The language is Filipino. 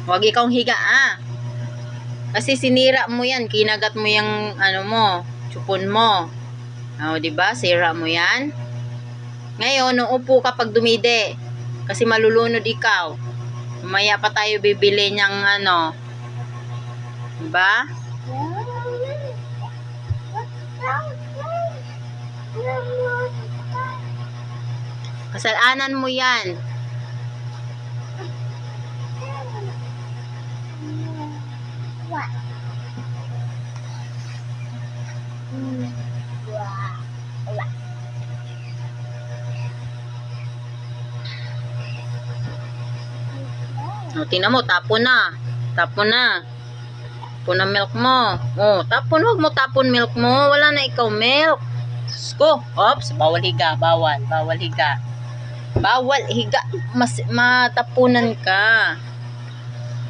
Huwag ikaw higa, Kasi sinira mo yan. Kinagat mo yung, tsupon mo. O, diba? Sira mo yan. Ngayon, uupo ka pag dumide. Kasi malulunod ikaw. Mamaya pa tayo bibili niyang diba? Kasalanan mo yan. O, tingnan mo, tapon na. Tapon na. Tapon na milk mo. O, tapon. Huwag mo tapon milk mo. Wala na ikaw milk. Sko. Ops, bawal higa. Bawal. Bawal higa. Bawal higa. Matapunan ka.